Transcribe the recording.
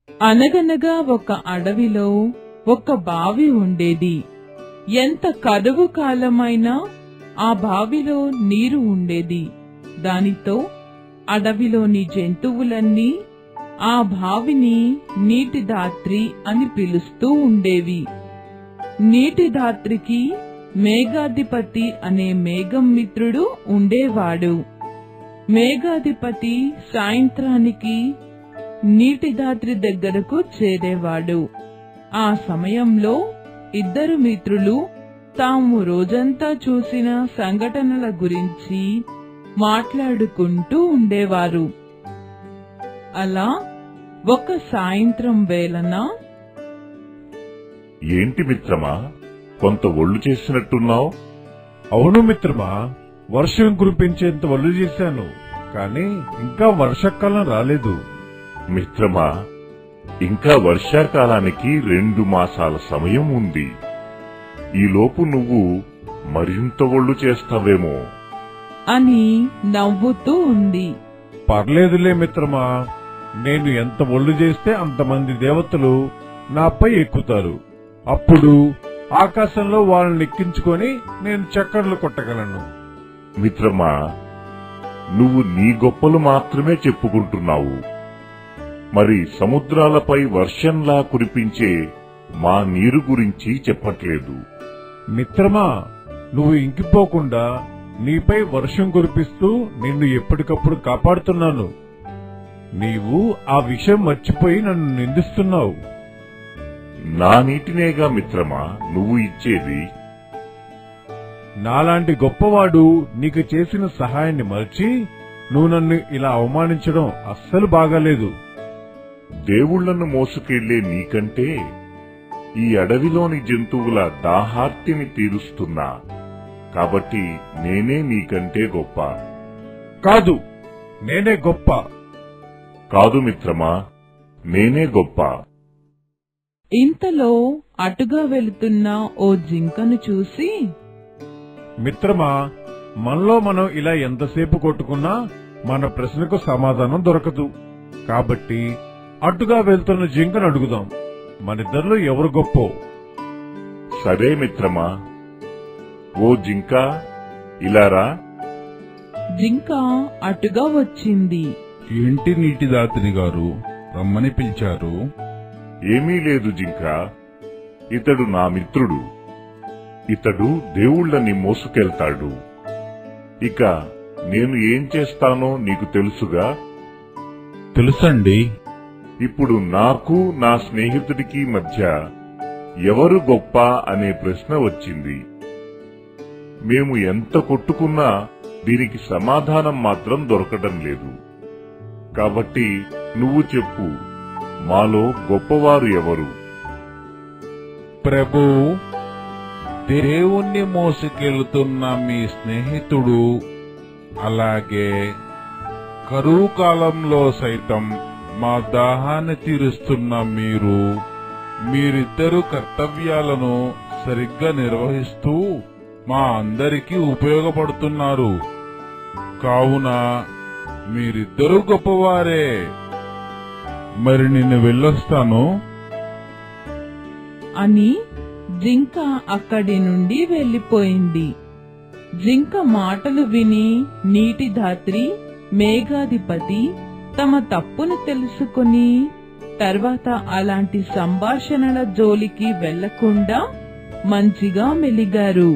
అనగనగా ఒక అడవిలో ఒక బావి ఉండేది. ఎంత కరువు కాలమైనా ఆ బావిలో నీరు ఉండేది. దానితో అడవిలోని జంతువులన్నీ ఆ బావిని నీటిదాత్రి అని పిలుస్తూ ఉండేవి. నీటిదాత్రికి మేఘాధిపతి అనే మేఘం మిత్రుడు ఉండేవాడు. మేఘాధిపతి సాయంత్రానికి నీటిదాత్రి దగ్గరకు చేరేవాడు. ఆ సమయంలో ఇద్దరు మిత్రులు తాము రోజంతా చూసిన సంఘటనల గురించి మాట్లాడుకుంటూ ఉండేవారు. అలా ఒక సాయంత్రం వేళన, ఏంటి మిత్రమా, కొంత ఒళ్ళు చేసినట్టున్నావు? అవును మిత్రమా, వర్షం కురిపించేంత ఒళ్ళు చేశాను, కానీ ఇంకా వర్షాకాలం రాలేదు. మిత్రమా, ఇంకా వర్షాకాలానికి 2 మాసాల సమయం ఉంది. ఈలోపు నువ్వు మరింత ఒళ్ళు చేస్తావేమో అని నవ్వుతూ ఉంది. పర్లేదులే మిత్రమా, నేను ఎంత ఒళ్ళు చేస్తే అంతమంది దేవతలు నాపై ఎక్కుతారు. అప్పుడు ఆకాశంలో వాళ్ళని ఎక్కించుకొని నేను చక్కర్లు కొట్టగలను. మిత్రమా, నువ్వు నీ గొప్పలు మాత్రమే చెప్పుకుంటున్నావు. మరి సముద్రాలపై వర్షంలా కురిపించే మా నీరు గురించి చెప్పట్లేదు. మిత్రమా, నువ్వు ఇంకిపోకుండా నీపై వర్షం కురిపిస్తూ నిన్ను ఎప్పటికప్పుడు కాపాడుతున్నాను. నీవు ఆ విషయం మర్చిపోయి నన్ను నిందిస్తున్నావు. నా నీటినేగా మిత్రమా నువ్వు ఇచ్చేది. నాలాంటి గొప్పవాడు నీకు చేసిన సహాయాన్ని మర్చి నువ్వు నన్ను ఇలా అవమానించడం అస్సలు బాగాలేదు. దేవుళ్లను మోసుకెళ్లే నీకంటే ఈ అడవిలోని జంతువుల దాహార్తిని తీరుస్తున్నా. కాబట్టి నేనే నీకంటే గొప్ప. కాదు, నేనే గొప్ప. కాదు మిత్రమా, నేనే గొప్ప. ఇంతలో అటుగా వెళుతున్న ఓ జింకను చూసి, మిత్రమా, మనలో మనం ఇలా ఎంతసేపు కొట్టుకున్నా మన ప్రశ్నకు సమాధానం దొరకదు. కాబట్టి అటుగా వెళ్తున్న జింకను అడుగుదాం, మనిద్దరిలో ఎవరు గొప్పో. సరే మిత్రమా. ఓ జింక, ఇలారా. జింక అటుగా వచ్చింది. ఏంటి నీటిదాత్రి గారు, రమ్మని పిలిచారు? ఏమీ లేదు జింక, ఇతడు నా మిత్రుడు. ఇతడు దేవుళ్ళని మోసుకెళ్తాడు. ఇక నేను ఏం చేస్తానో నీకు తెలుసుగా. తెలుసండి. ఇప్పుడు నాకు నా స్నేహితుడికి మధ్య ఎవరు గొప్ప అనే ప్రశ్న వచ్చింది. మేము ఎంత కొట్టుకున్నా దీనికి సమాధానం మాత్రం దొరకడం లేదు. కాబట్టి నువ్వు చెప్పు, మాలో గొప్పవారు ఎవరు? ప్రభూ, దేవుణ్ణి మోసుకెళ్తున్న మీ స్నేహితుడు, అలాగే కరువు కాలంలో సైతం మా దాహాన్ని తీరుస్తున్న మీరిద్దరు కర్తవ్యాలను సరిగ్గా నిర్వహిస్తూ మా అందరికీ ఉపయోగపడుతున్నారు. కావున మీరిద్దరూ గొప్పవారే. మరి నేను వెళ్ళొస్తాను అని జింక అక్కడి నుండి వెళ్లిపోయింది. జింక మాటలు విని నీటిదాత్రి, మేఘాధిపతి తమ తప్పును తెలుసుకుని తర్వాత అలాంటి సంభాషణల జోలికి వెళ్లకుండా మంచిగా మెలిగారు.